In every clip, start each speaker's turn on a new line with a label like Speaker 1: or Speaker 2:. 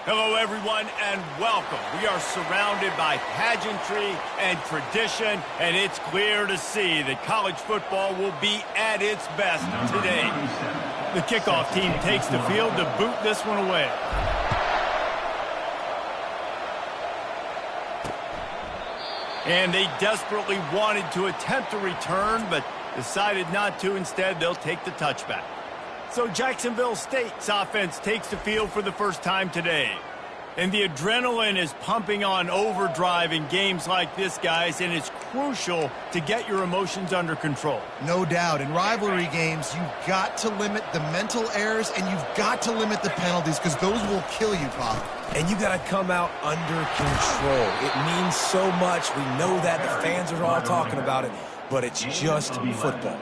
Speaker 1: Hello, everyone, and welcome. We are surrounded by pageantry and tradition, and it's clear to see that college football will be at its best today. The kickoff team takes the field to boot this one away. And they desperately wanted to attempt a return, but decided not to. Instead, they'll take the touchback. So Jacksonville State's offense takes the field for the first time today. And the adrenaline is pumping on overdrive in games like this, guys, and it's crucial to get your emotions under control.
Speaker 2: No doubt. In rivalry games, you've got to limit the mental errors and you've got to limit the penalties because those will kill you, Bob.
Speaker 3: And you got to come out under control. It means so much. We know that. The fans are all talking about it, but it's just football.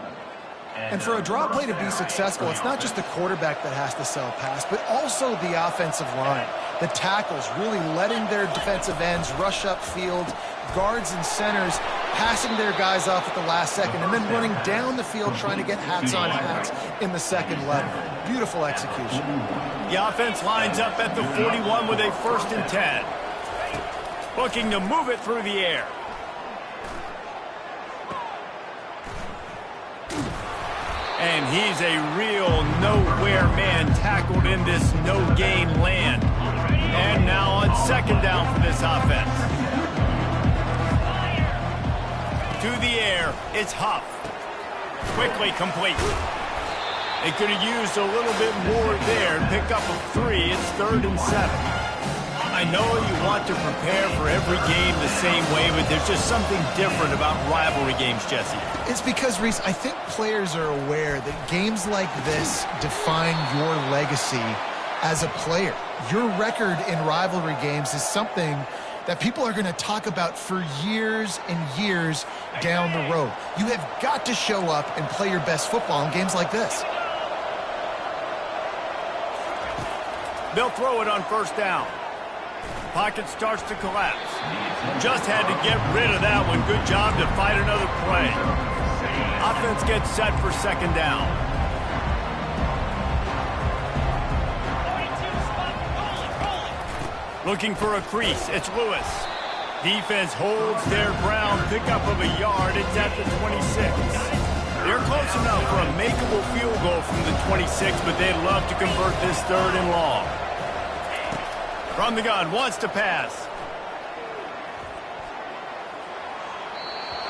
Speaker 2: And for a draw play to be successful, it's not just the quarterback that has to sell pass, but also the offensive line. The tackles really letting their defensive ends rush upfield, guards and centers passing their guys off at the last second, and then running down the field trying to get hats on hats in the second level. Beautiful execution.
Speaker 1: The offense lines up at the 41 with a 1st and 10. Looking to move it through the air. And he's a real nowhere man tackled in this no-gain land. And now on 2nd down for this offense. To the air, it's Huff. Quickly complete. They could have used a little bit more there and pick up a 3. It's 3rd and 7. I know you want to prepare for every game the same way, but there's just something different about rivalry games, Jesse.
Speaker 2: It's because, Reese, I think players are aware that games like this define your legacy as a player. Your record in rivalry games is something that people are going to talk about for years and years down the road. You have got to show up and play your best football in games like this.
Speaker 1: They'll throw it on 1st down. Pocket starts to collapse. Just had to get rid of that one. Good job to fight another play. Offense gets set for 2nd down. Looking for a crease. It's Lewis. Defense holds their ground. Pickup of a yard. It's at the 26. They're close enough for a makeable field goal from the 26, but they'd love to convert this 3rd and long. From the gun, wants to pass.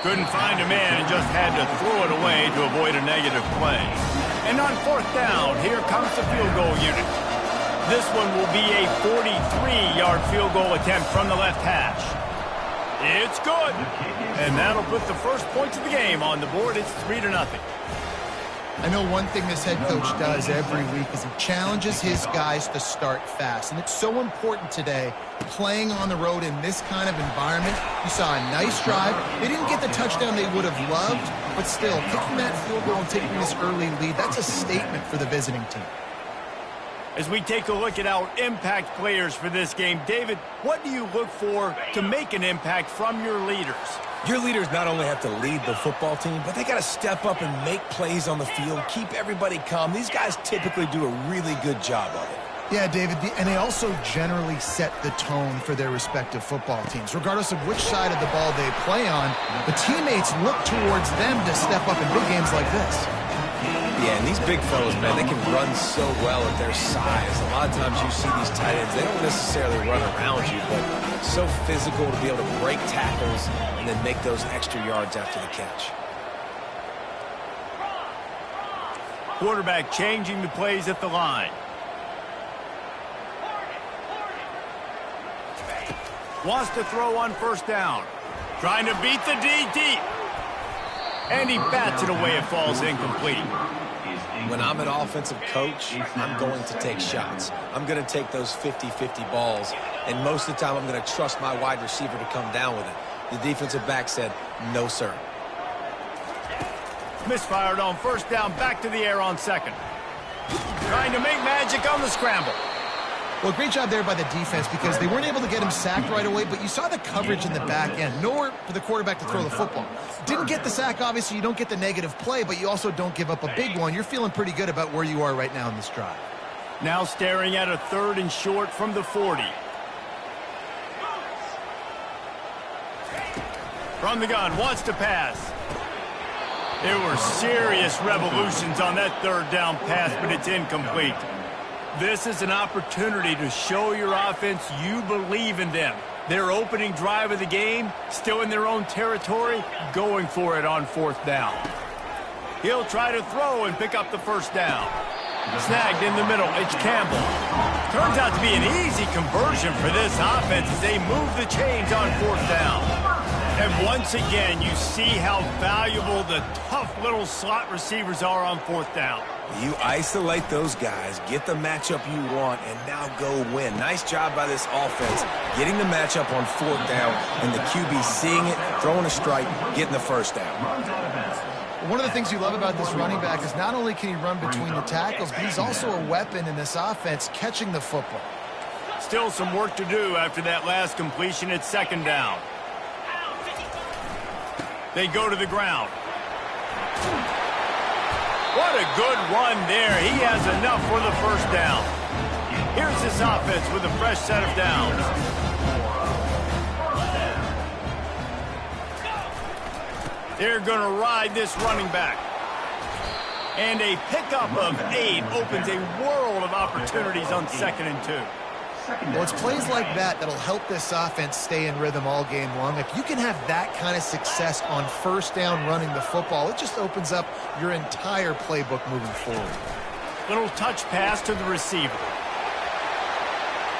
Speaker 1: Couldn't find a man and just had to throw it away to avoid a negative play. And on 4th down, here comes the field goal unit. This one will be a 43-yard field goal attempt from the left hash. It's good. And that'll put the first points of the game on the board. It's 3-0.
Speaker 2: I know one thing this head coach does every week is he challenges his guys to start fast. And it's so important today, playing on the road in this kind of environment. You saw a nice drive. They didn't get the touchdown they would have loved, but still, kicking that field goal and taking this early lead, that's a statement for the visiting team.
Speaker 1: As we take a look at our impact players for this game, David, what do you look for to make an impact from your leaders?
Speaker 3: Your leaders not only have to lead the football team, but they got to step up and make plays on the field, keep everybody calm. These guys typically do a really good job of it.
Speaker 2: Yeah, David, and they also generally set the tone for their respective football teams. Regardless of which side of the ball they play on, the teammates look towards them to step up in big games like this.
Speaker 3: Yeah, and these big fellas, man, they can run so well at their size. A lot of times you see these tight ends, they don't necessarily run around you, but so physical to be able to break tackles and then make those extra yards after the catch.
Speaker 1: Quarterback changing the plays at the line. Wants to throw on 1st down. Trying to beat the D deep. And he bats it away. It falls incomplete.
Speaker 3: When I'm an offensive coach, I'm going to take shots. I'm going to take those 50-50 balls, and most of the time I'm going to trust my wide receiver to come down with it. The defensive back said, no, sir.
Speaker 1: Misfired on 1st down, back to the air on 2nd. Trying to make magic on the scramble.
Speaker 2: Well, great job there by the defense because they weren't able to get him sacked right away, but you saw the coverage in the back end. Nowhere for the quarterback to throw the football. Didn't get the sack, obviously. You don't get the negative play, but you also don't give up a big one. You're feeling pretty good about where you are right now in this drive.
Speaker 1: Now staring at a 3rd and short from the 40. From the gun, wants to pass. There were serious revolutions on that 3rd down pass, but it's incomplete. This is an opportunity to show your offense you believe in them. Their opening drive of the game, still in their own territory, going for it on 4th down. He'll try to throw and pick up the 1st down. Snagged in the middle, it's Campbell. Turns out to be an easy conversion for this offense as they move the chains on 4th down. And once again, you see how valuable the tough little slot receivers are on 4th down.
Speaker 3: You isolate those guys, get the matchup you want, and now go win. Nice job by this offense, getting the matchup on 4th down, and the QB seeing it, throwing a strike, getting the 1st down.
Speaker 2: One of the things you love about this running back is not only can he run between the tackles, but he's also a weapon in this offense, catching the football.
Speaker 1: Still some work to do after that last completion at 2nd down. They go to the ground. What a good run there. He has enough for the 1st down. Here's this offense with a fresh set of downs. They're going to ride this running back. And a pickup of 8 opens a world of opportunities on 2nd and 2.
Speaker 2: Well, it's plays like that that'll help this offense stay in rhythm all game long. If you can have that kind of success on 1st down running the football, it just opens up your entire playbook moving forward.
Speaker 1: Little touch pass to the receiver.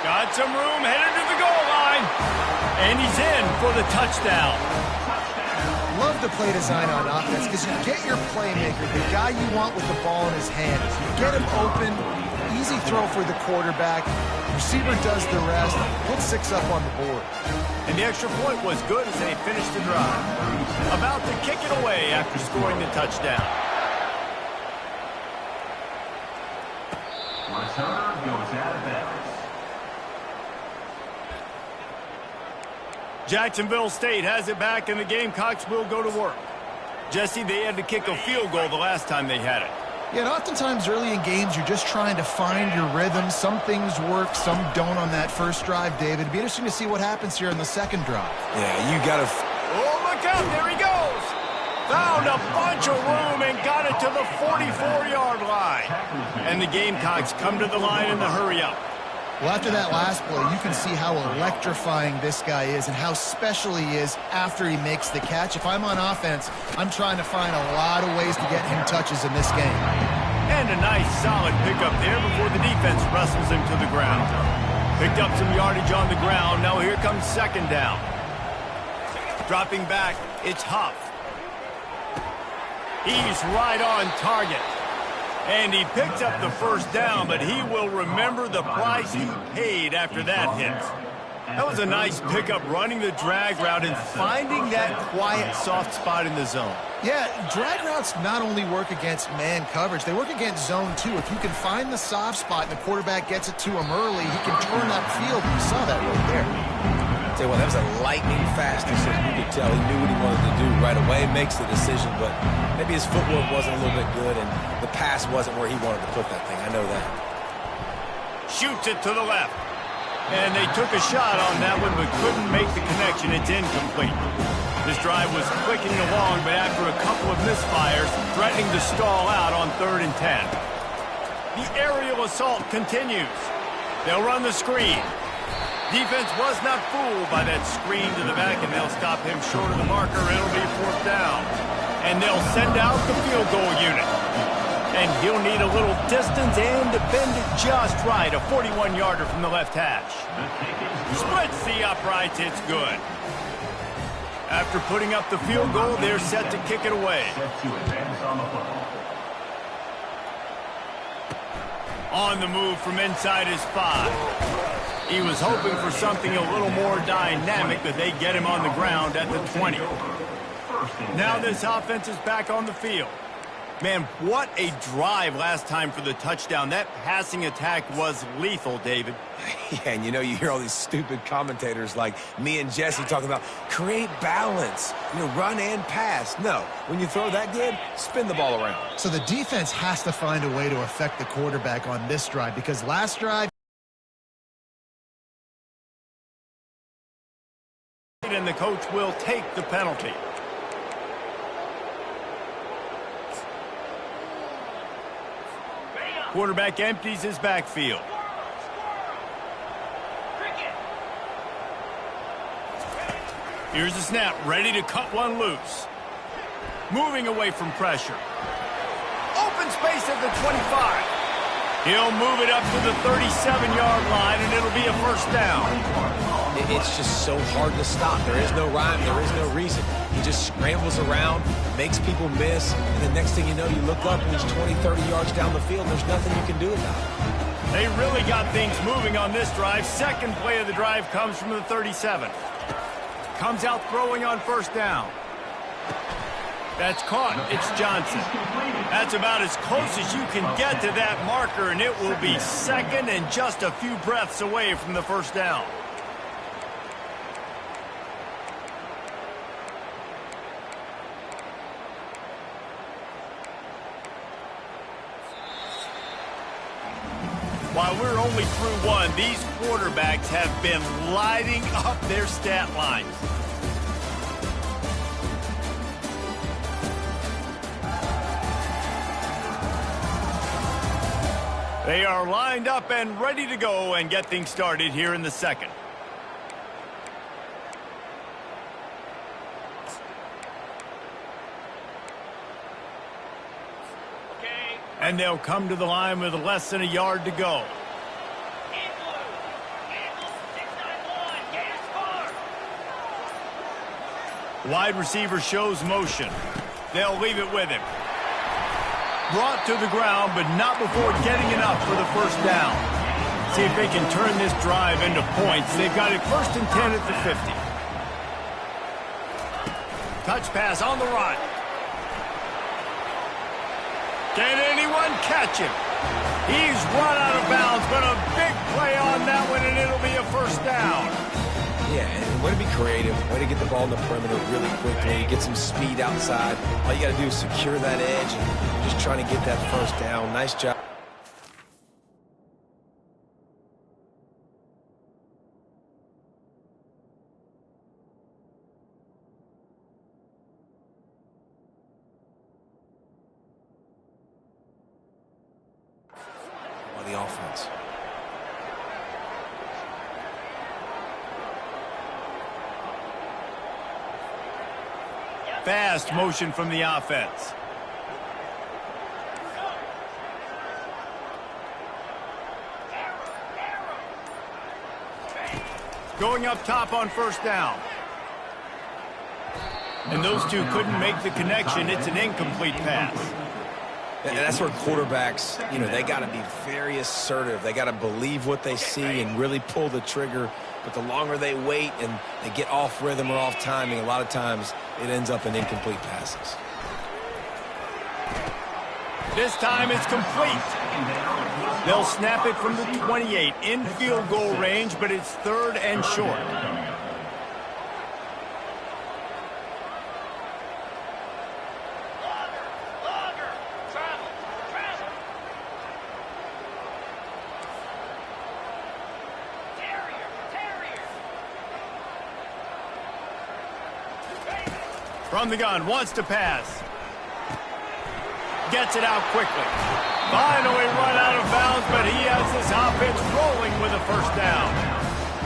Speaker 1: Got some room, headed to the goal line. And he's in for the touchdown.
Speaker 2: Love the play design on offense because you get your playmaker, the guy you want with the ball in his hands. You get him open, easy throw for the quarterback. Receiver does the rest, put 6 up on the board.
Speaker 1: And the extra point was good as they finished the drive. About to kick it away after scoring the touchdown.
Speaker 4: Return goes out of bounds.
Speaker 1: Jacksonville State has it back, and the Gamecocks will go to work. Jesse, they had to kick a field goal the last time they had it.
Speaker 2: Yeah, and oftentimes early in games, you're just trying to find your rhythm. Some things work, some don't on that first drive, David. It'd be interesting to see what happens here in the 2nd drive.
Speaker 3: Yeah, you got to...
Speaker 1: Oh, look out, there he goes! Found a bunch of room and got it to the 44-yard line. And the Gamecocks come to the line in the hurry-up.
Speaker 2: Well, after that last play, you can see how electrifying this guy is and how special he is after he makes the catch. If I'm on offense, I'm trying to find a lot of ways to get him touches in this game.
Speaker 1: And a nice, solid pickup there before the defense wrestles him to the ground. Picked up some yardage on the ground. Now here comes 2nd down. Dropping back, it's Huff. He's right on target. And he picks up the 1st down, but he will remember the price he paid after that hit. That was a nice pickup, running the drag route and finding that quiet, soft spot in the zone.
Speaker 2: Yeah, drag routes not only work against man coverage, they work against zone too. If you can find the soft spot and the quarterback gets it to him early, he can turn that field. You saw that right there.
Speaker 3: Tell you what, that was a lightning fast decision. You could tell he knew what he wanted to do right away, makes the decision, but maybe his footwork wasn't a little bit good and the pass wasn't where he wanted to put that thing. I know that.
Speaker 1: Shoots it to the left. And they took a shot on that one, but couldn't make the connection. It's incomplete. This drive was clicking along, but after a couple of misfires, threatening to stall out on 3rd and 10. The aerial assault continues. They'll run the screen. Defense was not fooled by that screen to the back, and they'll stop him short of the marker. It'll be 4th down. And they'll send out the field goal unit. And he'll need a little distance and to bend it just right. A 41-yarder from the left hash. Splits the uprights. It's good. After putting up the field goal, they're set to kick it away. On the move from inside his 5. He was hoping for something a little more dynamic, but they get him on the ground at the 20. Now this offense is back on the field. Man, what a drive last time for the touchdown. That passing attack was lethal, David.
Speaker 3: Yeah, and you hear all these stupid commentators like me and Jesse talking about create balance, run and pass. No, when you throw that good, spin the ball around.
Speaker 2: So the defense has to find a way to affect the quarterback on this drive, because last drive,
Speaker 1: and the coach will take the penalty. Quarterback empties his backfield. Here's the snap, ready to cut one loose. Moving away from pressure. Open space at the 25. He'll move it up to the 37-yard line, and it'll be a first down.
Speaker 3: It's just so hard to stop. There is no rhyme. There is no reason. He just scrambles around, makes people miss, and the next thing you know, you look up and he's 20, 30 yards down the field. There's nothing you can do about it.
Speaker 1: They really got things moving on this drive. Second play of the drive comes from the 37. Comes out throwing on first down. That's caught. It's Johnson. That's about as close as you can get to that marker, and it will be second and just a few breaths away from the first down. While we're only through one, these quarterbacks have been lighting up their stat lines. They are lined up and ready to go and get things started here in the second. And they'll come to the line with less than a yard to go. Wide receiver shows motion. They'll leave it with him. Brought to the ground, but not before getting enough for the first down. See if they can turn this drive into points. They've got it 1st and 10 at the 50. Touch pass on the run. Can anyone catch him? He's run out of bounds, but a big play on that one, and it'll be a first down.
Speaker 3: Yeah, and way to be creative, way to get the ball in the perimeter really quickly, get some speed outside. All you got to do is secure that edge and just trying to get that first down. Nice job. The offense.
Speaker 1: Fast motion from the offense. Going up top on first down. And those two couldn't make the connection. It's an incomplete pass.
Speaker 3: And that's where quarterbacks, they got to be very assertive. They got to believe what they see and really pull the trigger. But the longer they wait and they get off rhythm or off timing, a lot of times it ends up in incomplete passes.
Speaker 1: This time it's complete. They'll snap it from the 28 in field goal range, but it's 3rd and short. From the gun, wants to pass. Gets it out quickly. Finally run out of bounds, but he has this offense rolling with a first down.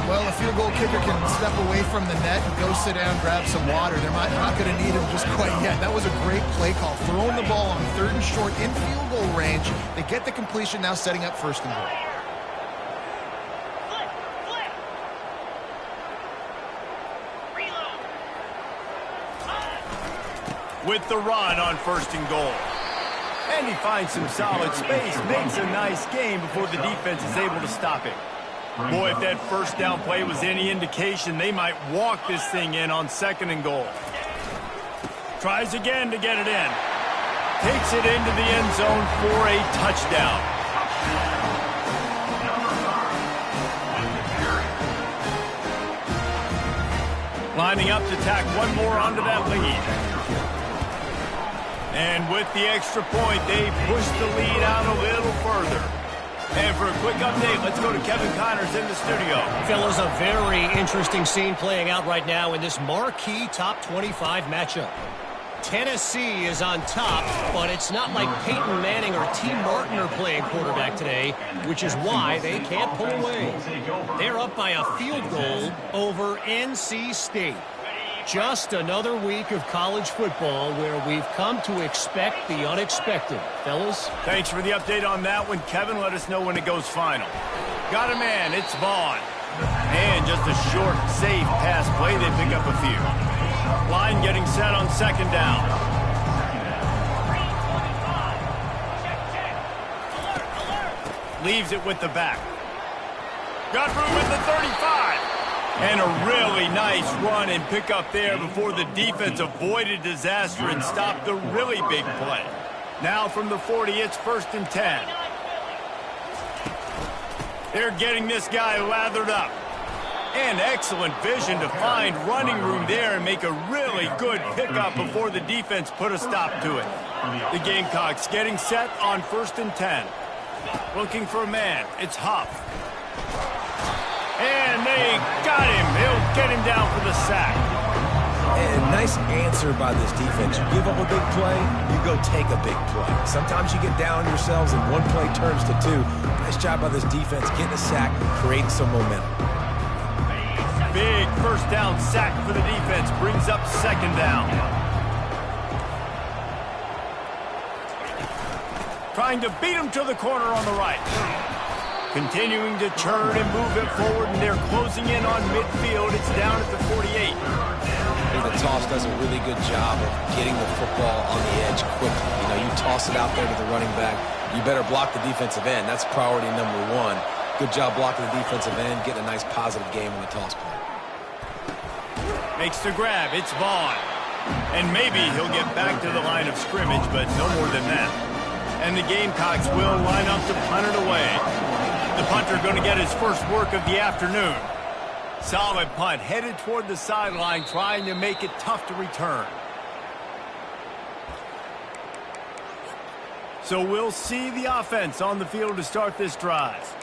Speaker 2: well, a field goal kicker can step away from the net and go sit down, grab some water. They're not going to need him just quite yet. That was a great play call. Throwing the ball on 3rd and short in field goal range. They get the completion, now setting up 1st and goal.
Speaker 1: With the run on 1st and goal. And he finds some solid space, makes a nice game before the defense is able to stop him. Boy, if that first down play was any indication, they might walk this thing in on 2nd and goal. Tries again to get it in. takes it into the end zone for a touchdown. Lining up to tack one more onto that lead. And with the extra point, they push the lead out a little further. And for a quick update, let's go to Kevin Connors in the studio.
Speaker 5: Fellas, a very interesting scene playing out right now in this marquee top 25 matchup. Tennessee is on top, but it's not like Peyton Manning or T. Martin are playing quarterback today, which is why they can't pull away. They're up by a field goal over NC State. Just another week of college football where we've come to expect the unexpected. Fellas?
Speaker 1: Thanks for the update on that one, Kevin. Let us know when it goes final. Got a man. It's Vaughn. And just a short, safe pass play. They pick up a few. Line getting set on second down. Leaves it with the back. Got room at the 35. And a really nice run and pick up there before the defense avoided disaster and stopped the really big play. Now from the 40, it's 1st and 10. They're getting this guy lathered up. And excellent vision to find running room there and make a really good pickup before the defense put a stop to it. The Gamecocks getting set on 1st and 10. Looking for a man. It's Huff. And they got him. He'll get him down for the sack.
Speaker 3: And nice answer by this defense. You give up a big play, you go take a big play. Sometimes you get down yourselves and one play turns to two. Nice job by this defense getting a sack, creating some momentum.
Speaker 1: Big first down sack for the defense. Brings up second down. Trying to beat him to the corner on the right. Continuing to turn and move it forward, and they're closing in on midfield. It's down at the 48.
Speaker 3: The toss does a really good job of getting the football on the edge quickly. You know, you toss it out there to the running back. You better block the defensive end. That's priority number one. Good job blocking the defensive end, getting a nice positive game on the toss play.
Speaker 1: Makes the grab. It's Vaughn. And maybe he'll get back to the line of scrimmage, but no more than that. And the Gamecocks will line up to punt it away. The punter going to get his first work of the afternoon. Solid punt, headed toward the sideline, trying to make it tough to return. So we'll see the offense on the field to start this drive.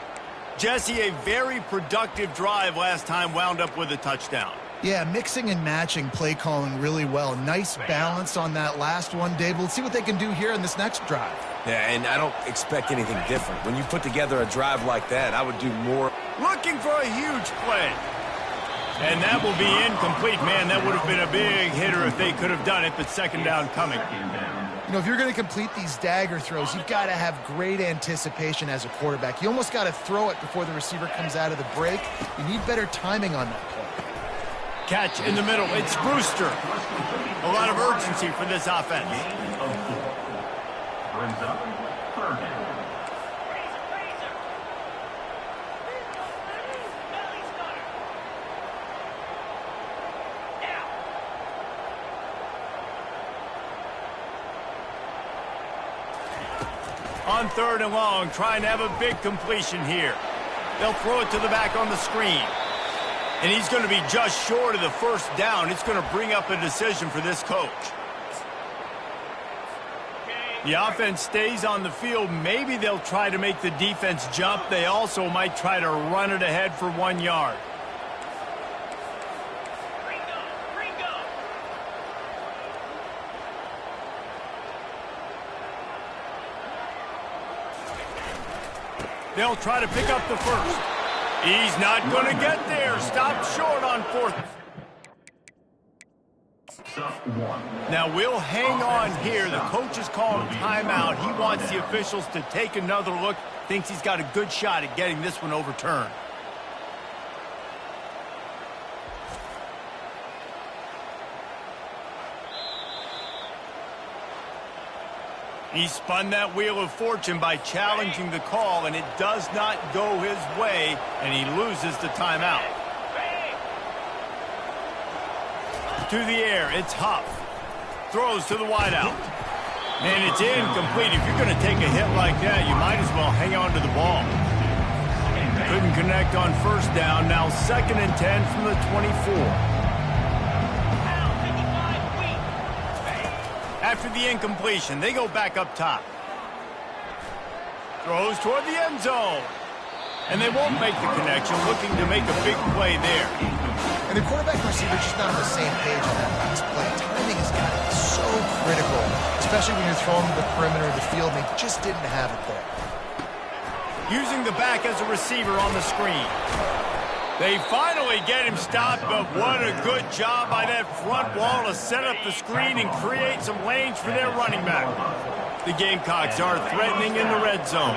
Speaker 1: Jesse, a very productive drive last time, wound up with a touchdown.
Speaker 2: Yeah, mixing and matching play calling really well. Nice balance on that last one, Dave. We'll see what they can do here in this next drive.
Speaker 3: Yeah, and I don't expect anything different. When you put together a drive like that, I would do more.
Speaker 1: Looking for a huge play. And that will be incomplete. Man, that would have been a big hitter if they could have done it, but second down coming.
Speaker 2: You know, if you're going to complete these dagger throws, you've got to have great anticipation as a quarterback. You almost got to throw it before the receiver comes out of the break. You need better timing on that play.
Speaker 1: Catch in the middle. It's Brewster. A lot of urgency for this offense.
Speaker 4: Brings up 3rd down.
Speaker 1: On 3rd and long, trying to have a big completion here. They'll throw it to the back on the screen. And he's going to be just short of the first down. It's going to bring up a decision for this coach. The offense stays on the field. Maybe they'll try to make the defense jump. They also might try to run it ahead for 1 yard. They'll try to pick up the first. He's not going to get there. Stopped short on 4th. Now we'll hang on here. The coach is calling timeout. He wants the officials to take another look. Thinks he's got a good shot at getting this one overturned. He spun that wheel of fortune by challenging the call, and it does not go his way, and he loses the timeout. To the air, it's Huff. Throws to the wideout. And it's incomplete. If you're going to take a hit like that, you might as well hang on to the ball. Couldn't connect on first down. Now 2nd and 10 from the 24. After the incompletion, they go back up top. Throws toward the end zone. And they won't make the connection, looking to make a big play there.
Speaker 2: And the quarterback and receiver just not on the same page on that last play. Timing has got to be so critical, especially when you're throwing to the perimeter of the field, and they just didn't have it there.
Speaker 1: Using the back as a receiver on the screen. They finally get him stopped, but what a good job by that front wall to set up the screen and create some lanes for their running back. The Gamecocks are threatening in the red zone.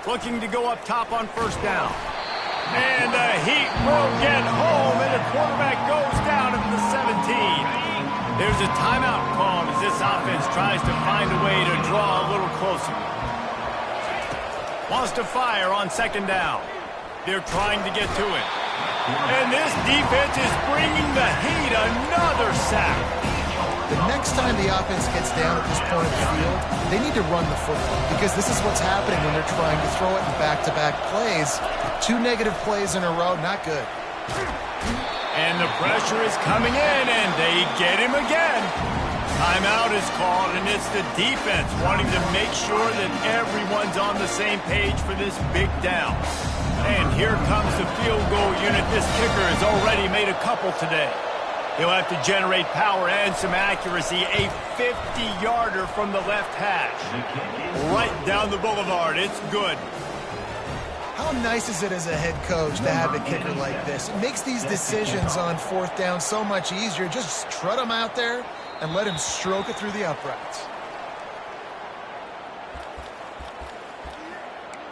Speaker 1: Looking to go up top on first down. And the Heat will get home, and the quarterback goes down at the 17. There's a timeout called as this offense tries to find a way to draw a little closer. Wants to fire on 2nd down. They're trying to get to it. And this defense is bringing the Heat another sack.
Speaker 2: The next time the offense gets down at this point of the field, they need to run the football because this is what's happening when they're trying to throw it in back-to-back plays. 2 negative plays in a row, not good.
Speaker 1: And the pressure is coming in, and they get him again. Timeout is called, and it's the defense wanting to make sure that everyone's on the same page for this big down. And here comes the field goal unit. This kicker has already made a couple today. He'll have to generate power and some accuracy. A 50-yarder from the left hash. Right down the boulevard. It's good.
Speaker 2: How nice is it as a head coach to have a kicker like this? It makes these decisions on 4th down so much easier. Just trot him out there and let him stroke it through the uprights.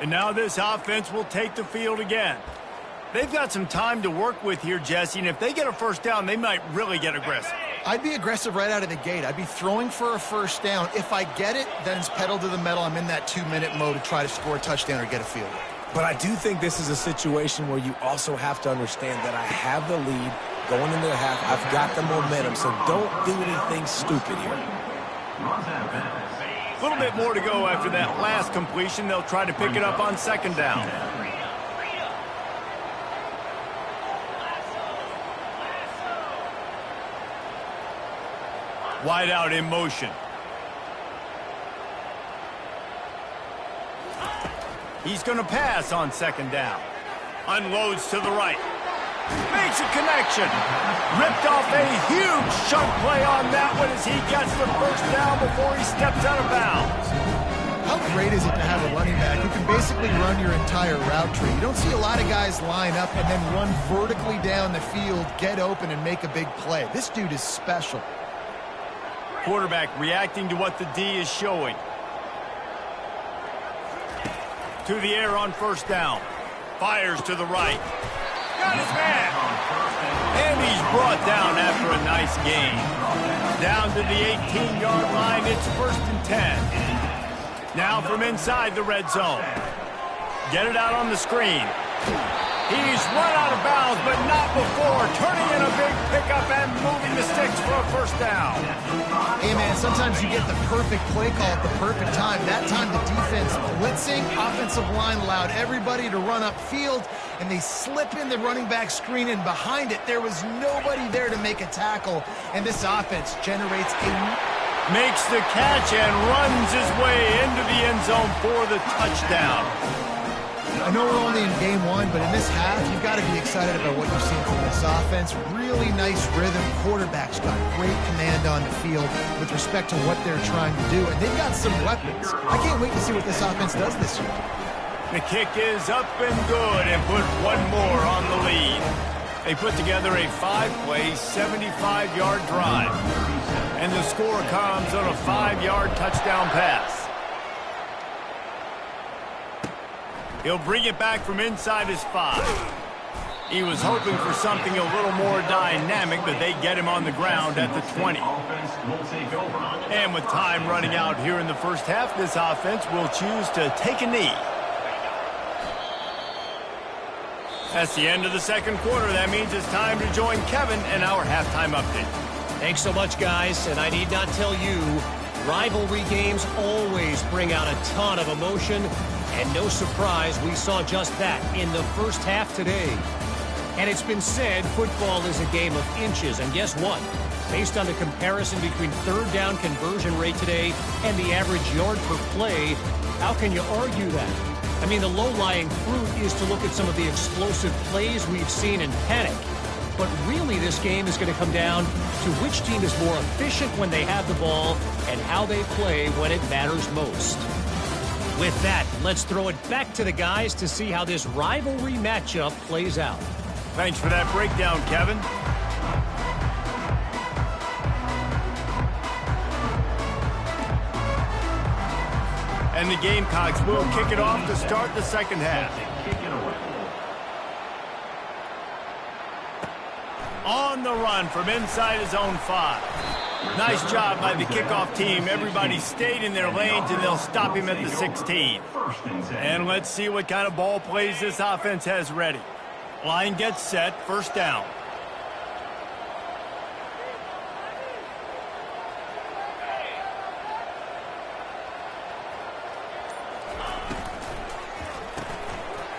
Speaker 1: And now this offense will take the field again. They've got some time to work with here, Jesse, and if they get a first down, they might really get aggressive.
Speaker 2: I'd be aggressive right out of the gate. I'd be throwing for a first down. If I get it, then it's pedal to the metal. I'm in that 2-minute mode to try to score a touchdown or get a field goal.
Speaker 3: But I do think this is a situation where you also have to understand that I have the lead going into the half. I've got the momentum, so don't do anything stupid here.
Speaker 1: A little bit more to go after that last completion. They'll try to pick it up on 2nd down. Wide out in motion. He's going to pass on 2nd down. Unloads to the right. Makes a connection. Ripped off a huge chunk play on that one as he gets the first down before he steps out of bounds.
Speaker 2: How great is it to have a running back who can basically run your entire route tree? You don't see a lot of guys line up and then run vertically down the field, get open, and make a big play. This dude is special.
Speaker 1: Quarterback reacting to what the D is showing. To the air on first down. Fires to the right. Got his man. And he's brought down after a nice gain. Down to the 18-yard line. It's 1st and 10. Now from inside the red zone. Get it out on the screen. He's run out of bounds, but not before. Turning in a big pickup and moving the sticks for a first down.
Speaker 2: Hey, man, sometimes you get the perfect play call at the perfect time. That time the defense blitzing, offensive line allowed everybody to run upfield, and they slip in the running back screen, and behind it, there was nobody there to make a tackle, and this offense generates a...
Speaker 1: Makes the catch and runs his way into the end zone for the touchdown.
Speaker 2: I know we're only in game 1, but in this half, you've got to be excited about what you've seen from this offense. Really nice rhythm. Quarterback's got great command on the field with respect to what they're trying to do, and they've got some weapons. I can't wait to see what this offense does this year.
Speaker 1: The kick is up and good and put one more on the lead. They put together a 5-play, 75-yard drive. And the score comes on a 5-yard touchdown pass. He'll bring it back from inside his 5. He was hoping for something a little more dynamic, but they get him on the ground at the 20. And with time running out here in the first half, this offense will choose to take a knee. That's the end of the second quarter. That means it's time to join Kevin in our halftime update.
Speaker 5: Thanks so much, guys. And I need not tell you, rivalry games always bring out a ton of emotion. And no surprise, we saw just that in the first half today. And it's been said football is a game of inches. And guess what? Based on the comparison between third down conversion rate today and the average yard per play, how can you argue that? I mean, the low-lying fruit is to look at some of the explosive plays we've seen in panic. But really, this game is going to come down to which team is more efficient when they have the ball and how they play when it matters most. With that, let's throw it back to the guys to see how this rivalry matchup plays out.
Speaker 1: Thanks for that breakdown, Kevin. And the Gamecocks will kick it off to start the second half. On the run from inside his own 5. Nice job by the kickoff team. Everybody stayed in their lanes, and they'll stop him at the 16. And let's see what kind of ball plays this offense has ready. Line gets set, first down.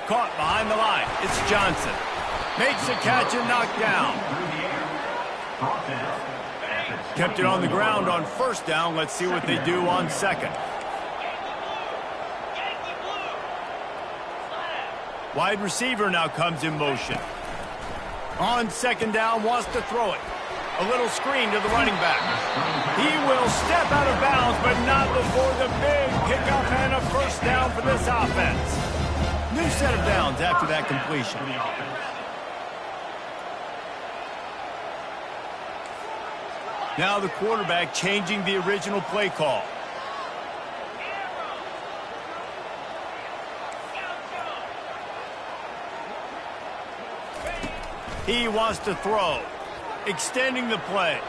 Speaker 1: Caught behind the line. It's Johnson. Makes the catch and knocked down. Kept it on the ground on first down. Let's see what they do on second. Wide receiver now comes in motion. On second down, wants to throw it. A little screen to the running back. He will step out of bounds, but not before the big pickup and a first down for this offense. New set of downs after that completion. Now the quarterback changing the original play call. He wants to throw. Extending the play.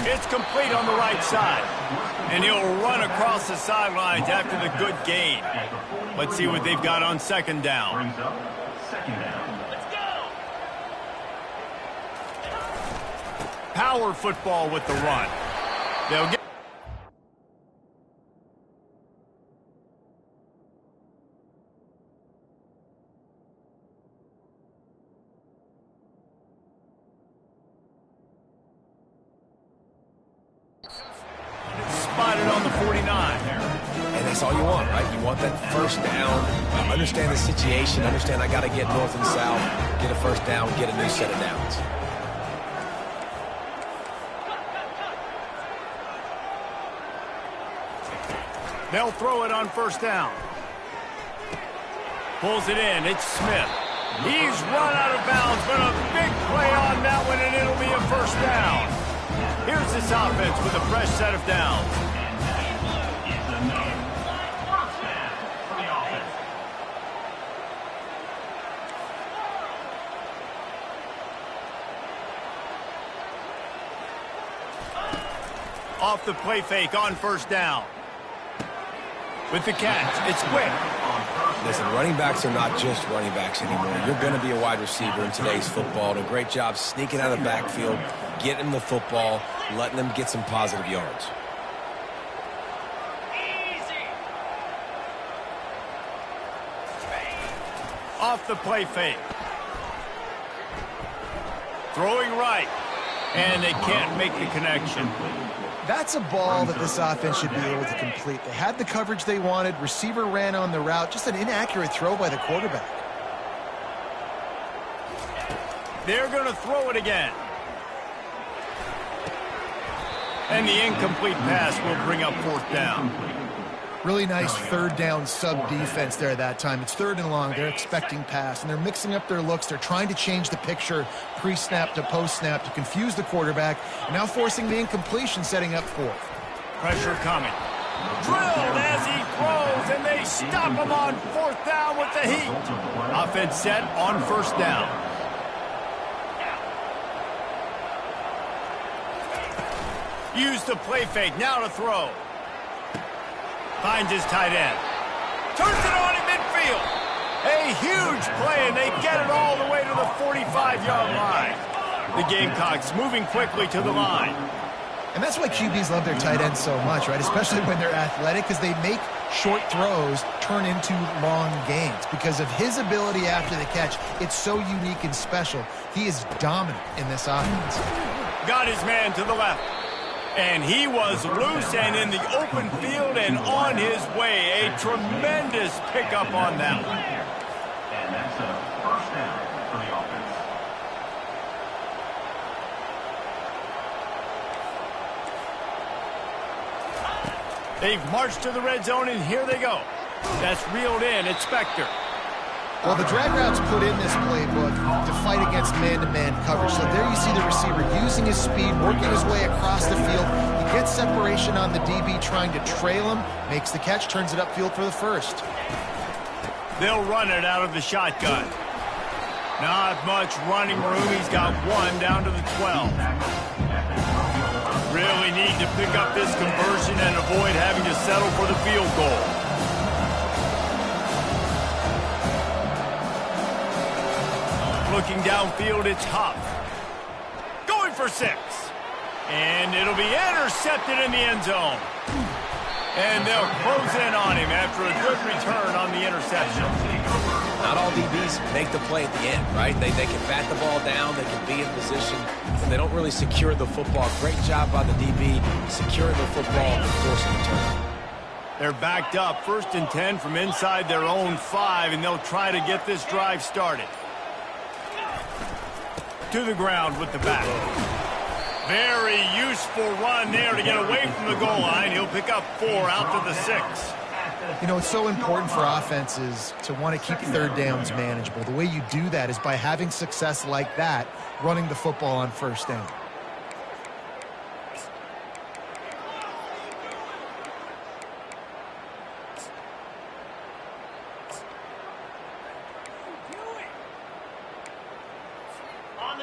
Speaker 1: It's complete on the right side. And he'll run across the sidelines after the good gain. Let's see what they've got on second down. Power football with the run. They'll get... Spotted on the 49.
Speaker 3: And that's all you want, right? You want that first down. Understand the situation. Understand I got to get north and south. Get a first down. Get a new set of downs.
Speaker 1: They'll throw it on first down. Pulls it in. It's Smith. He's run out of bounds, but a big play on that one, and it'll be a first down. Here's this offense with a fresh set of downs. Off the play fake on first down. With the catch, it's quick.
Speaker 3: Listen, running backs are not just running backs anymore. You're going to be a wide receiver in today's football. And a great job sneaking out of the backfield, getting the football, letting them get some positive yards.
Speaker 1: Off the play fake. Throwing right. And they can't make the connection.
Speaker 2: That's a ball that this offense should be able to complete. They had the coverage they wanted. Receiver ran on the route. Just an inaccurate throw by the quarterback.
Speaker 1: They're going to throw it again. And the incomplete pass will bring up fourth down.
Speaker 2: Really nice third down sub-defense there that time. It's third and long. They're expecting pass, and they're mixing up their looks. They're trying to change the picture pre-snap to post-snap to confuse the quarterback, and now forcing the incompletion, setting up fourth.
Speaker 1: Pressure coming. Drilled as he throws, and they stop him on fourth down with the heat. Offense set on first down. Use the play fake, now to throw. Finds his tight end. Turns it on in midfield. A huge play, and they get it all the way to the 45-yard line. The Gamecocks moving quickly to the line.
Speaker 2: And that's why QBs love their tight ends so much, right? Especially when they're athletic, because they make short throws turn into long gains. Because of his ability after the catch, it's so unique and special. He is dominant in this offense.
Speaker 1: Got his man to the left. And he was loose and in the open field and on his way. A tremendous pickup on that one.
Speaker 4: And that's a first down for the offense.
Speaker 1: They've marched to the red zone, and here they go. That's reeled in. It's Spector.
Speaker 2: Well, the drag route's put in this playbook to fight against man-to-man coverage. So there you see the receiver using his speed, working his way across the field. He gets separation on the DB trying to trail him, makes the catch, turns it upfield for the first.
Speaker 1: They'll run it out of the shotgun. Not much running room. He's got one down to the 12. Really need to pick up this conversion and avoid having to settle for the field goal. Looking downfield, it's Huff. Going for 6. And it'll be intercepted in the end zone. And they'll close in on him after a good return on the interception.
Speaker 3: Not all DBs make the play at the end, right? They can bat the ball down, they can be in position, but they don't really secure the football. Great job by the DB securing the football and forcing the turnover.
Speaker 1: They're backed up, 1st and 10 from inside their own 5, and they'll try to get this drive started. To the ground with the back. Very useful run there to get away from the goal line. He'll pick up 4 out to the 6.
Speaker 2: You know, it's so important for offenses to want to keep third downs manageable. The way you do that is by having success like that, running the football on first down.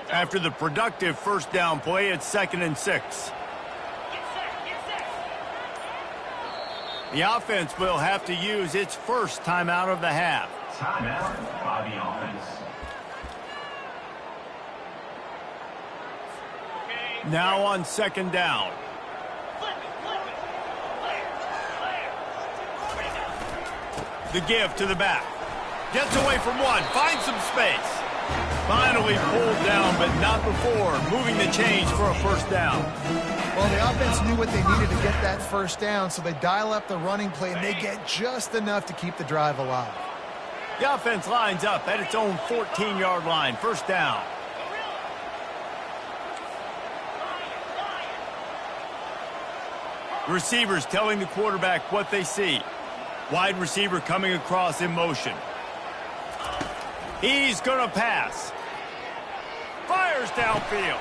Speaker 1: After the productive first down play, it's 2nd and 6. The offense will have to use its first timeout of the half.
Speaker 4: Timeout by the offense.
Speaker 1: Now on 2nd down. The give to the back. Gets away from one. Finds some space. Finally pulled down, but not before. Moving the chains for a first down.
Speaker 2: Well, the offense knew what they needed to get that first down, so they dial up the running play, and they get just enough to keep the drive alive.
Speaker 1: The offense lines up at its own 14-yard line. First down. Receivers telling the quarterback what they see. Wide receiver coming across in motion. He's going to pass. Fires downfield.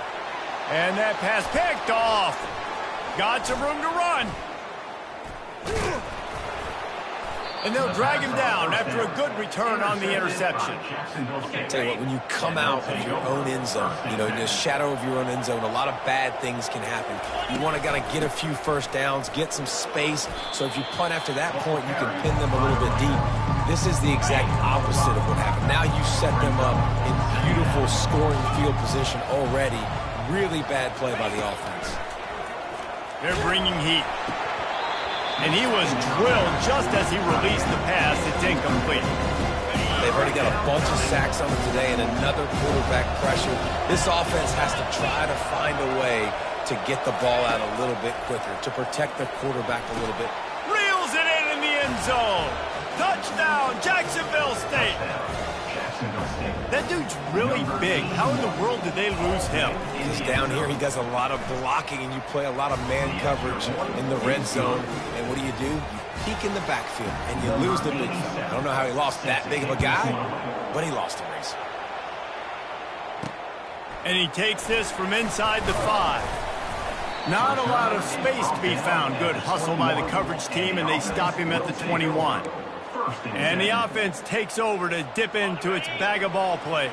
Speaker 1: And that pass picked off. Got some room to run. And they'll drag him down after a good return on the interception.
Speaker 3: I'll tell you what, when you come out of your own end zone, you know, in the shadow of your own end zone, a lot of bad things can happen. You want to kind of get a few first downs, get some space, so if you punt after that point, you can pin them a little bit deep. This is the exact opposite of what happened. Now you set them up in beautiful scoring field position already. Really bad play by the offense.
Speaker 1: They're bringing heat. And he was drilled just as he released the pass. It's incomplete.
Speaker 3: They've already got a bunch of sacks on them today and another quarterback pressure. This offense has to try to find a way to get the ball out a little bit quicker, to protect the quarterback a little bit.
Speaker 1: Reels it in the end zone. Touchdown, Jacksonville State. That dude's really big. How in the world did they lose him?
Speaker 3: He's down here. He does a lot of blocking, and you play a lot of man coverage in the red zone. And what do? You peek in the backfield, and you lose the big fella. I don't know how he lost that big of a guy, but he lost the race.
Speaker 1: And he takes this from inside the 5. Not a lot of space to be found. Good hustle by the coverage team, and they stop him at the 21. And the offense takes over to dip into its bag of ball plays.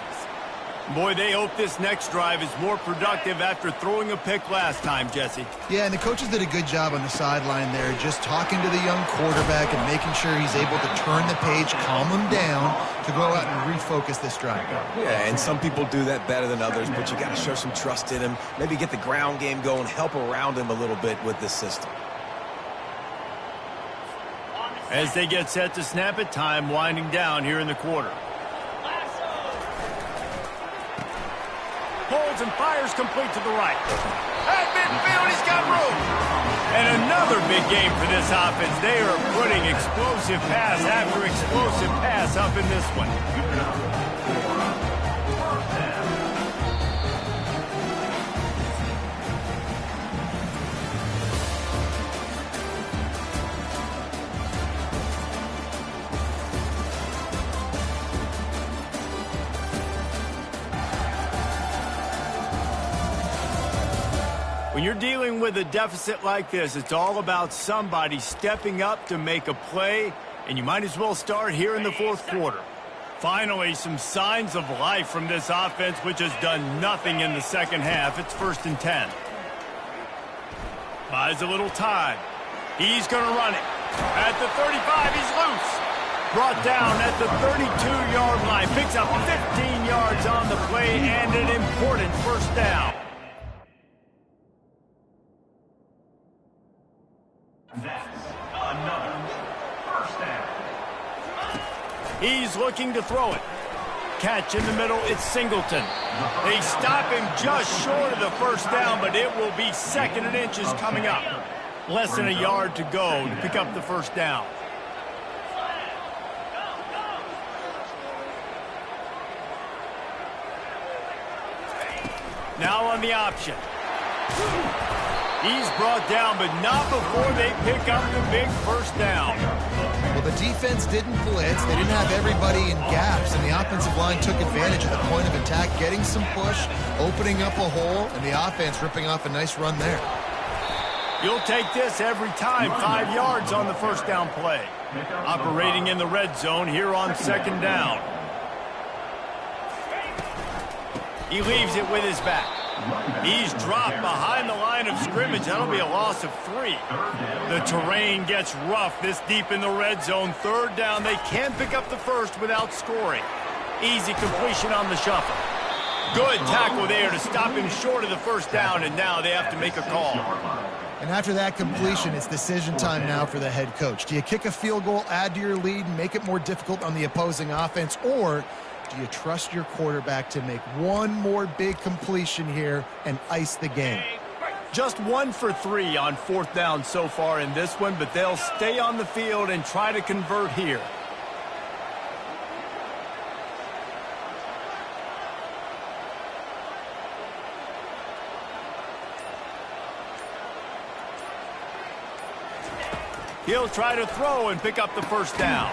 Speaker 1: Boy, they hope this next drive is more productive after throwing a pick last time, Jesse.
Speaker 2: Yeah, and the coaches did a good job on the sideline there, just talking to the young quarterback and making sure he's able to turn the page, calm him down to go out and refocus this drive.
Speaker 3: Yeah, and some people do that better than others, but you got to show some trust in him, maybe get the ground game going, help around him a little bit with this system.
Speaker 1: As they get set to snap it, time winding down here in the quarter. Holds and fires complete to the right. At midfield, he's got room. And another big game for this offense. They are putting explosive pass after explosive pass up in this one. When you're dealing with a deficit like this, it's all about somebody stepping up to make a play, and you might as well start here in the fourth quarter. Finally, some signs of life from this offense, which has done nothing in the second half. It's 1st and 10. Buys a little time. He's going to run it. At the 35, he's loose. Brought down at the 32-yard line. Picks up 15 yards on the play and an important first down.
Speaker 4: That's another first down.
Speaker 1: He's looking to throw it. Catch in the middle, it's Singleton. They stop him just short of the first down, but it will be 2nd and inches coming up. Less than a yard to go to pick up the first down. Now on the option. He's brought down, but not before they pick up the big first down.
Speaker 2: Well, the defense didn't blitz. They didn't have everybody in gaps, and the offensive line took advantage of the point of attack, getting some push, opening up a hole, and the offense ripping off a nice run there.
Speaker 1: You'll take this every time. 5 yards on the first down play. Operating in the red zone here on 2nd down. He leaves it with his back. He's dropped behind the line of scrimmage. That'll be a loss of 3. The terrain gets rough this deep in the red zone. 3rd down. They can pick up the first without scoring. Easy completion on the shuffle. Good tackle there to stop him short of the first down, and now they have to make a call.
Speaker 2: And after that completion, it's decision time now for the head coach. Do you kick a field goal, add to your lead, and make it more difficult on the opposing offense, or do you trust your quarterback to make one more big completion here and ice the game?
Speaker 1: Just 1 for 3 on 4th down so far in this one, but they'll stay on the field and try to convert here. He'll try to throw and pick up the first down.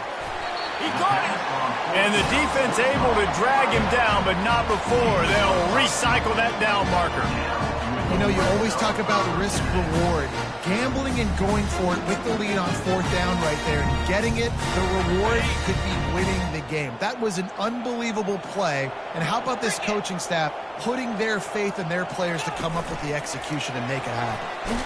Speaker 1: He caught it. And the defense able to drag him down, but not before. They'll recycle that down marker.
Speaker 2: You know, you always talk about risk-reward. Gambling and going for it with the lead on 4th down right there and getting it, the reward could be winning the game. That was an unbelievable play. And how about this coaching staff putting their faith in their players to come up with the execution and make it happen?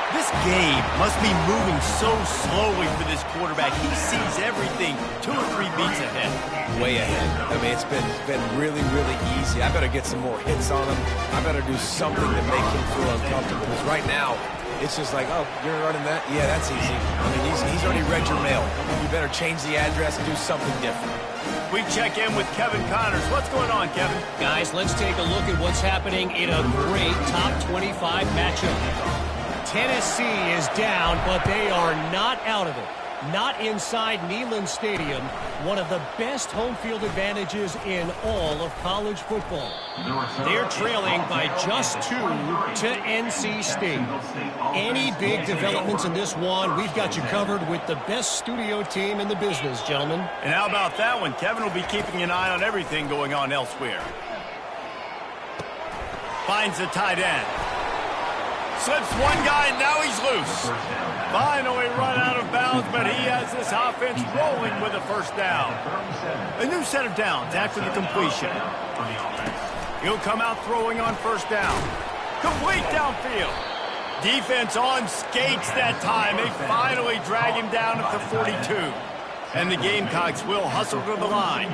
Speaker 1: This game must be moving so slowly for this quarterback. He sees everything 2 or 3 beats ahead.
Speaker 3: Way ahead. I mean, it's been really, really easy. I better get some more hits on him. I better do something to make him feel uncomfortable. Because right now, it's just like, oh, you're running that? Yeah, that's easy. I mean, he's already read your mail. You better change the address and do something different.
Speaker 1: We check in with Kevin Connors. What's going on, Kevin?
Speaker 5: Guys, let's take a look at what's happening in a great top 25 matchup. Tennessee is down, but they are not out of it. Not inside Neyland Stadium, one of the best home field advantages in all of college football. They're trailing by just 2 to NC State. Any big developments in this one, we've got you covered with the best studio team in the business, gentlemen.
Speaker 1: And how about that one? Kevin will be keeping an eye on everything going on elsewhere. Finds the tight end. Slips one guy, and now he's loose. Finally run out of bounds, but he has this offense rolling with a first down. A new set of downs after the completion. He'll come out throwing on first down. Complete downfield. Defense on skates that time. They finally drag him down at the 42. And the Gamecocks will hustle to the line.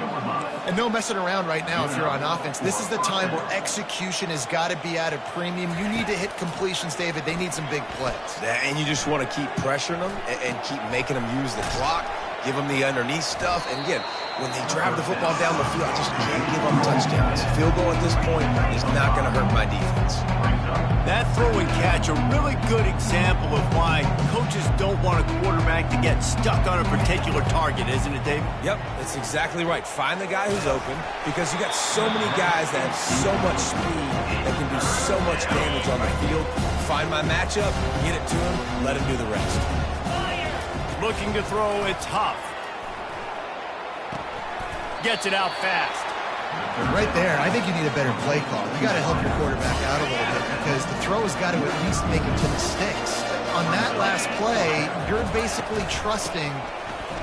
Speaker 2: And no messing around right now if you're on offense. This is the time where execution has got to be at a premium. You need to hit completions, David. They need some big plays.
Speaker 3: And you just want to keep pressuring them and keep making them use the clock, give them the underneath stuff. And again, when they drive the football down the field, I just can't give them touchdowns. Field goal at this point is not going to hurt my defense.
Speaker 1: That throw and catch, a really good example of why coaches don't want a quarterback to get stuck on a particular target, isn't it, David?
Speaker 3: Yep, that's exactly right. Find the guy who's open, because you got so many guys that have so much speed that can do so much damage on the field. Find my matchup, get it to him, let him do the rest.
Speaker 1: Looking to throw, it's Huff. Gets it out fast.
Speaker 2: Right there, I think you need a better play call. You got to help your quarterback out a little bit because the throw has got to at least make it to the sticks. On that last play, you're basically trusting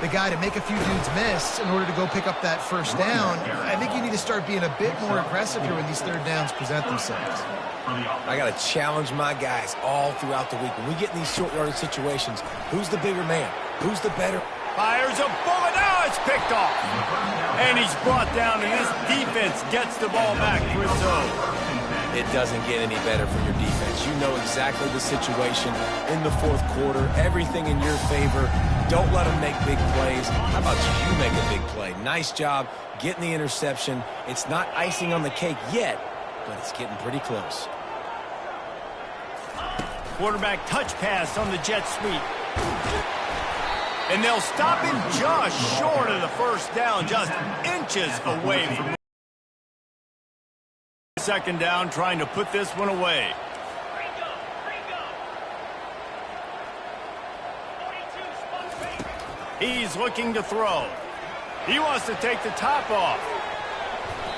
Speaker 2: the guy to make a few dudes miss in order to go pick up that first down. I think you need to start being a bit more aggressive here when these third downs present themselves.
Speaker 3: I got to challenge my guys all throughout the week. When we get in these short yardage situations, who's the bigger man? Who's the better?
Speaker 1: Fires a bullet. Now it's picked off. And he's brought down, and this defense gets the ball back for its own.
Speaker 3: It doesn't get any better for your defense. You know exactly the situation in the fourth quarter. Everything in your favor. Don't let them make big plays. How about you make a big play? Nice job getting the interception. It's not icing on the cake yet, but it's getting pretty close.
Speaker 1: Quarterback touch pass on the jet sweep. And they'll stop him just short of the first down, just inches away from second down, trying to put this one away. He's looking to throw. He wants to take the top off.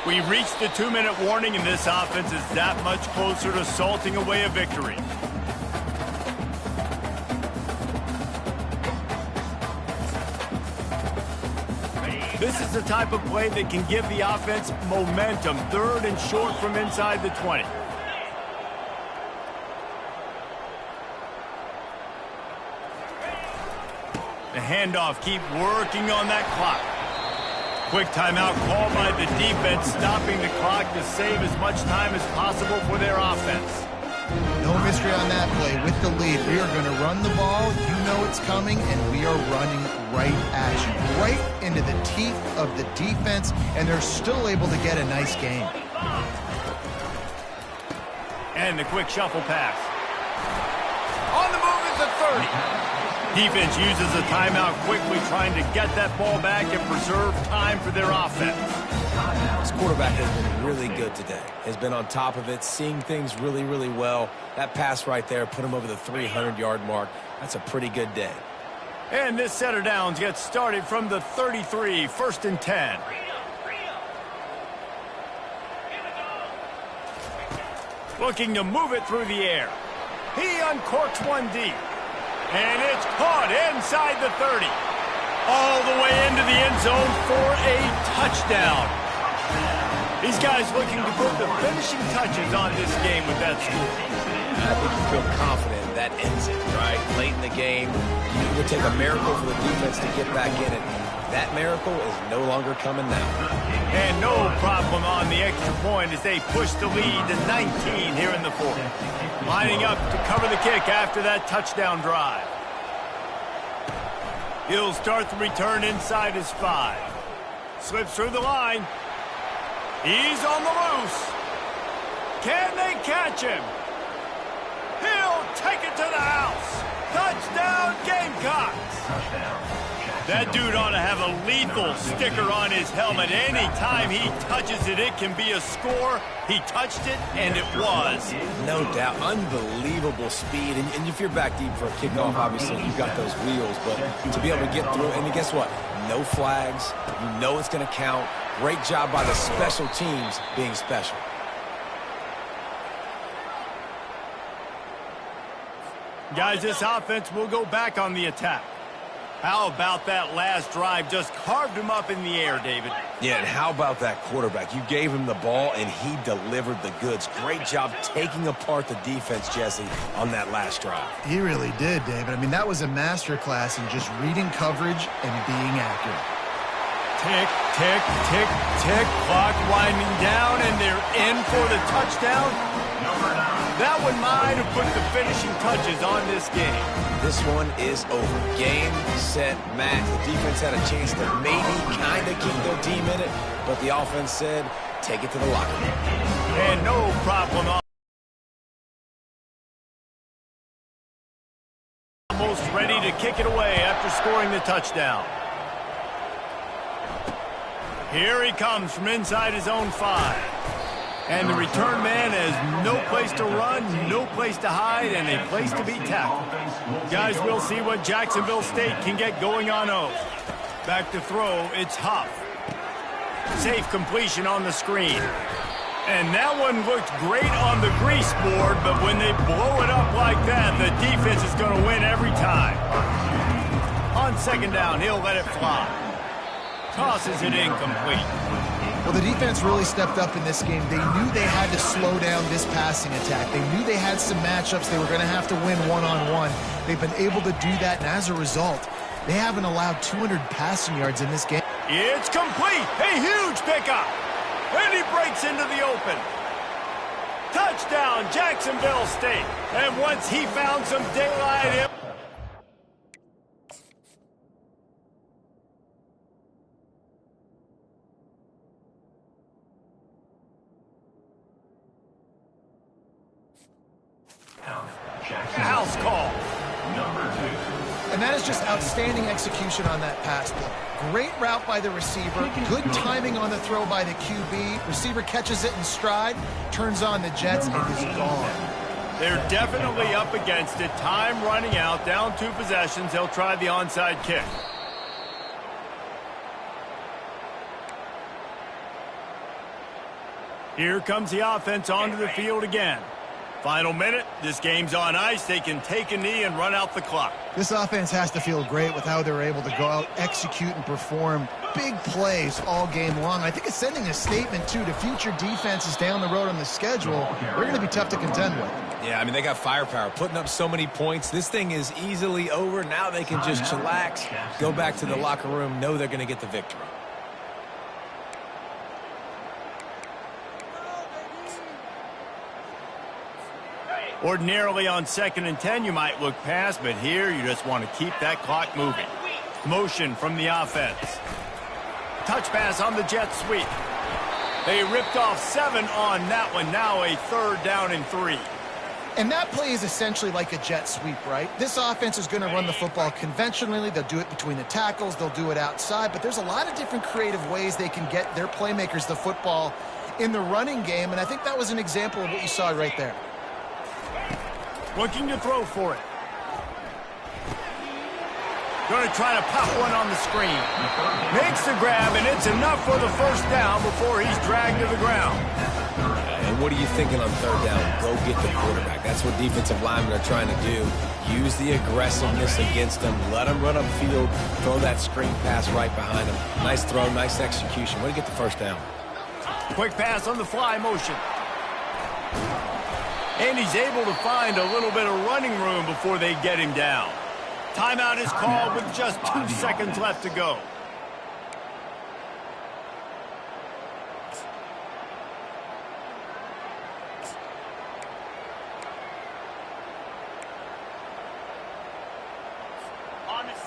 Speaker 1: We reached the 2-minute warning, and this offense is that much closer to salting away a victory. This is the type of play that can give the offense momentum. Third and short from inside the 20. The handoff, keep working on that clock. Quick timeout called by the defense, stopping the clock to save as much time as possible for their offense.
Speaker 2: No mystery on that play. With the lead, we are going to run the ball. You know it's coming, and we are running right at you. Right into the teeth of the defense, and they're still able to get a nice game.
Speaker 1: And the quick shuffle pass. On the move at the 30. Defense uses a timeout quickly, trying to get that ball back and preserve time for their offense.
Speaker 3: This quarterback has been really good today. Has been on top of it, seeing things really, really well. That pass right there put him over the 300-yard mark. That's a pretty good day.
Speaker 1: And this set of downs gets started from the 33, 1st and 10. Looking to move it through the air. He uncorks one deep. And it's caught inside the 30. All the way into the end zone for a touchdown. These guys looking to put the finishing touches on this game with that score.
Speaker 3: I think you feel confident that ends it, right? Late in the game, it would take a miracle for the defense to get back in it. That miracle is no longer coming now.
Speaker 1: And no problem on the extra point as they push the lead to 19 here in the fourth. Lining up to cover the kick after that touchdown drive. He'll start the return inside his 5. Slips through the line. He's on the loose. Can they catch him? He'll take it to the house. Touchdown, Gamecocks. That dude ought to have a lethal sticker on his helmet. Anytime he touches it, it can be a score. He touched it, and it was.
Speaker 3: No doubt. Unbelievable speed. And if you're back deep for a kickoff, obviously, you've got those wheels. But to be able to get through, and guess what? No flags. You know it's going to count. Great job by the special teams being special.
Speaker 1: Guys, this offense will go back on the attack. How about that last drive? Just carved him up in the air, David.
Speaker 3: Yeah, and how about that quarterback? You gave him the ball, and he delivered the goods. Great job taking apart the defense, Jesse, on that last drive.
Speaker 2: He really did, David. I mean, that was a masterclass in just reading coverage and being accurate.
Speaker 1: Tick, tick, tick, tick. Clock winding down, and they're in for the touchdown. That one might have put the finishing touches on this game.
Speaker 3: This one is over. Game, set, match. The defense had a chance to maybe kind of keep their team in it, but the offense said, take it to the locker room.
Speaker 1: And no problem. Almost ready to kick it away after scoring the touchdown. Here he comes from inside his own 5. And the return man has no place to run, no place to hide, and a place to be tackled. Guys, we'll see what Jacksonville State can get going on oath. Back to throw, it's Huff. Safe completion on the screen. And that one looked great on the grease board, but when they blow it up like that, the defense is going to win every time. On second down, he'll let it fly. Tosses it incomplete.
Speaker 2: Well, the defense really stepped up in this game. They knew they had to slow down this passing attack. They knew they had some matchups they were going to have to win one-on-one. They've been able to do that, and as a result, they haven't allowed 200 passing yards in this game.
Speaker 1: It's complete. A huge pickup. And he breaks into the open. Touchdown, Jacksonville State. And once he found some daylight, house call.
Speaker 2: And that is just outstanding execution on that pass play. Great route by the receiver, good timing on the throw by the QB. Receiver catches it in stride, turns on the jets, and is gone.
Speaker 1: They're definitely up against it. Time running out, down 2 possessions. They'll try the onside kick. Here comes the offense onto the field again. Final minute, this game's on ice. They can take a knee and run out the clock.
Speaker 2: This offense has to feel great with how they're able to go out, execute, and perform big plays all game long. I think it's sending a statement, too, to future defenses down the road on the schedule. They're going to be tough to contend with.
Speaker 3: Yeah, I mean, they got firepower, putting up so many points. This thing is easily over. Now they can just chillax, go back to the locker room, know they're going to get the victory.
Speaker 1: Ordinarily on 2nd and 10, you might look past, but here you just want to keep that clock moving. Motion from the offense. Touch pass on the jet sweep. They ripped off 7 on that one. Now a 3rd down and 3.
Speaker 2: And that play is essentially like a jet sweep, right? This offense is going to run the football conventionally. They'll do it between the tackles. They'll do it outside. But there's a lot of different creative ways they can get their playmakers the football in the running game. And I think that was an example of what you saw right there.
Speaker 1: Looking to throw for it. Going to try to pop one on the screen. Makes the grab, and it's enough for the 1st down before he's dragged to the ground.
Speaker 3: And what are you thinking on 3rd down? Go get the quarterback. That's what defensive linemen are trying to do. Use the aggressiveness against them. Let them run upfield. Throw that screen pass right behind them. Nice throw, nice execution. Way to get the 1st down.
Speaker 1: Quick pass on the fly motion. And he's able to find a little bit of running room before they get him down. Timeout is called with just 2 seconds left to go.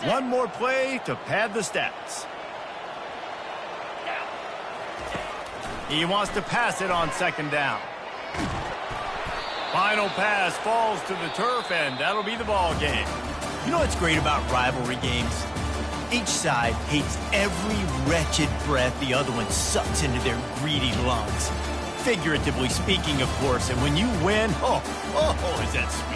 Speaker 1: One more play to pad the stats. He wants to pass it on 2nd down. Final pass falls to the turf, and that'll be the ball game.
Speaker 6: You know what's great about rivalry games? Each side hates every wretched breath the other one sucks into their greedy lungs.
Speaker 1: Figuratively speaking, of course. And when you win, oh, is that sweet.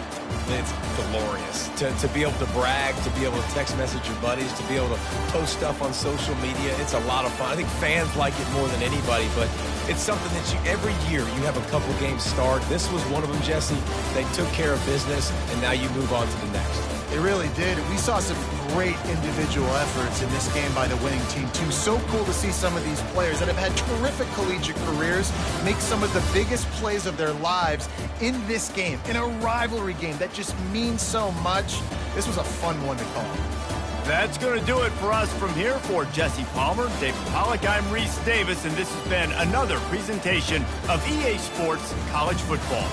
Speaker 3: It's glorious to be able to brag, to be able to text message your buddies, to be able to post stuff on social media. It's a lot of fun. I think fans like it more than anybody, but it's something that every year you have a couple games start. This was one of them, Jesse. They took care of business, and now you move on to the next.
Speaker 2: They really did. We saw some great individual efforts in this game by the winning team, too. So cool to see some of these players that have had terrific collegiate careers make some of the biggest plays of their lives in this game, in a rivalry game that just means so much. This was a fun one to call.
Speaker 1: That's going to do it for us from here. For Jesse Palmer, David Pollack, I'm Reese Davis, and this has been another presentation of EA Sports College Football.